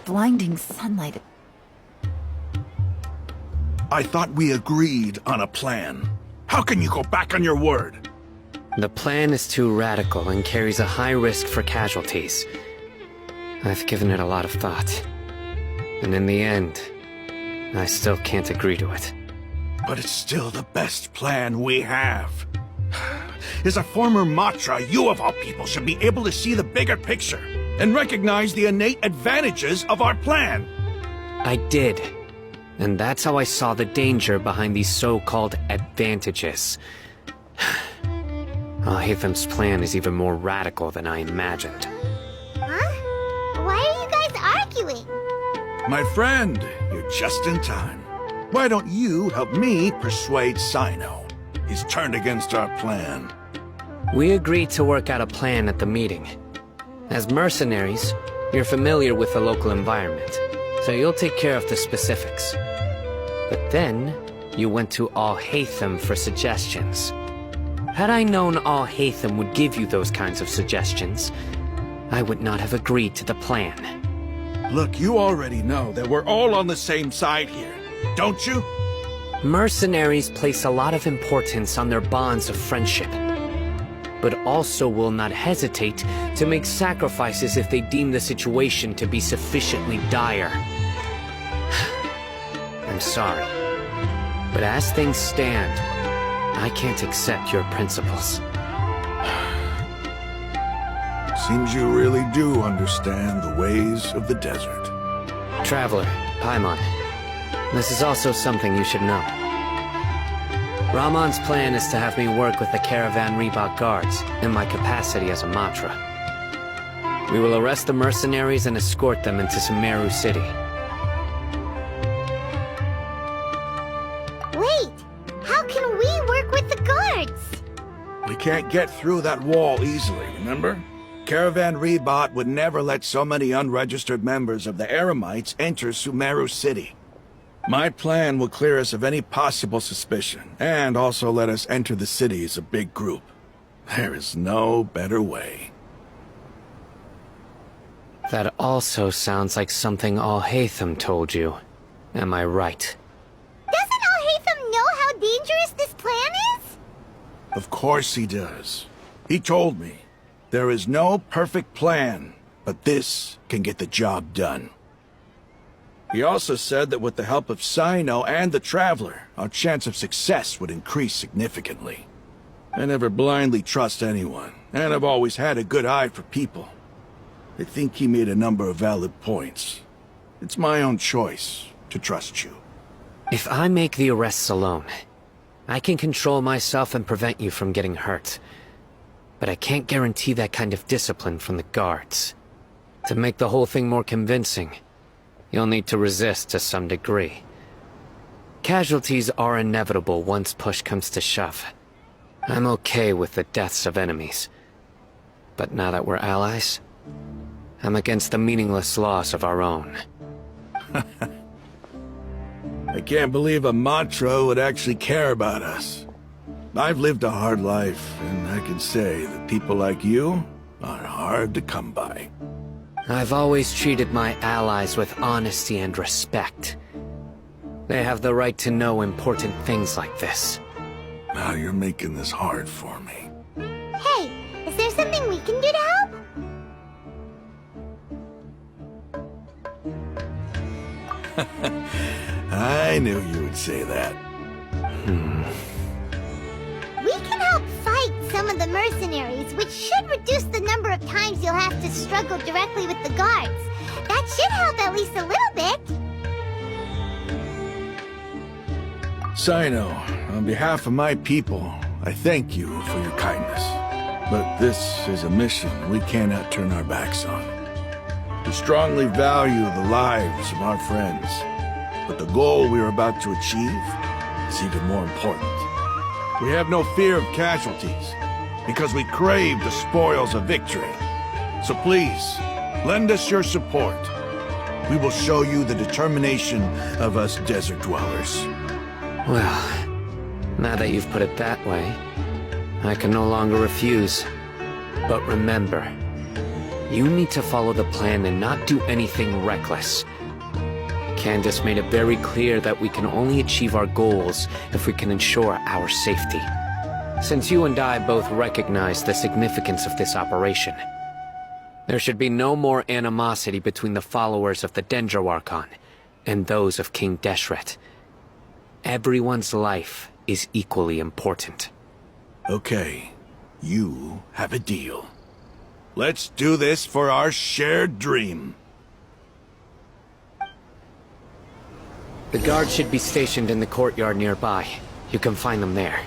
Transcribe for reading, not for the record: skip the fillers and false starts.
blinding sunlight. I thought we agreed on a plan. How can you go back on your word? The plan is too radical and carries a high risk for casualties. I've given it a lot of thought. And in the end, I still can't agree to it. But it's still the best plan we have. As a former Matra, you of all people should be able to see the bigger picture and recognize the innate advantages of our plan. I did. And that's how I saw the danger behind these so-called advantages. Al-Haytham's plan is even more radical than I imagined. Huh? Why are you guys arguing? My friend, you're just in time. Why don't you help me persuade Sino? He's turned against our plan. We agreed to work out a plan at the meeting. As mercenaries, you're familiar with the local environment, so you'll take care of the specifics. But then, you went to Al-Haytham for suggestions. Had I known Al-Haytham would give you those kinds of suggestions, I would not have agreed to the plan. Look, you already know that we're all on the same side here, don't you? Mercenaries place a lot of importance on their bonds of friendship, but also will not hesitate to make sacrifices if they deem the situation to be sufficiently dire. I'm sorry, but as things stand, I can't accept your principles. Seems you really do understand the ways of the desert. Traveler, Paimon, this is also something you should know. Rahman's plan is to have me work with the Caravan Reebok guards in my capacity as a Matra. We will arrest the mercenaries and escort them into Sumeru City. Wait! How can we work with the guards? We can't get through that wall easily, remember? Caravan Reebok would never let so many unregistered members of the Eremites enter Sumeru City. My plan will clear us of any possible suspicion, and also let us enter the city as a big group. There is no better way. That also sounds like something Al-Haytham told you. Am I right? Doesn't Al-Haytham know how dangerous this plan is? Of course he does. He told me, there is no perfect plan, but this can get the job done. He also said that with the help of Sino and the Traveler, our chance of success would increase significantly. I never blindly trust anyone, and I've always had a good eye for people. I think he made a number of valid points. It's my own choice to trust you. If I make the arrests alone, I can control myself and prevent you from getting hurt. But I can't guarantee that kind of discipline from the guards. To make the whole thing more convincing, you'll need to resist to some degree. Casualties are inevitable once push comes to shove. I'm okay with the deaths of enemies. But now that we're allies, I'm against the meaningless loss of our own. I can't believe a Matra would actually care about us. I've lived a hard life, and I can say that people like you are hard to come by. I've always treated my allies with honesty and respect. They have the right to know important things like this. Now you're making this hard for me. Hey, is there something we can do to help? I knew you would say that. We can help fight some of the mercenaries, which should reduce the number of times you'll have to struggle directly with the guards. That should help at least a little bit. Sino, on behalf of my people, I thank you for your kindness. But this is a mission we cannot turn our backs on. We strongly value the lives of our friends, but the goal we are about to achieve is even more important. We have no fear of casualties, because we crave the spoils of victory. So please, lend us your support. We will show you the determination of us desert dwellers. Well, now that you've put it that way, I can no longer refuse. But remember, You need to follow the plan and not do anything reckless. Candace made it very clear that we can only achieve our goals if we can ensure our safety. Since you and I both recognize the significance of this operation, there should be no more animosity between the followers of the Dendro Archon and those of King Deshret. Everyone's life is equally important. Okay, you have a deal. Let's do this for our shared dream. The guards should be stationed in the courtyard nearby. You can find them there.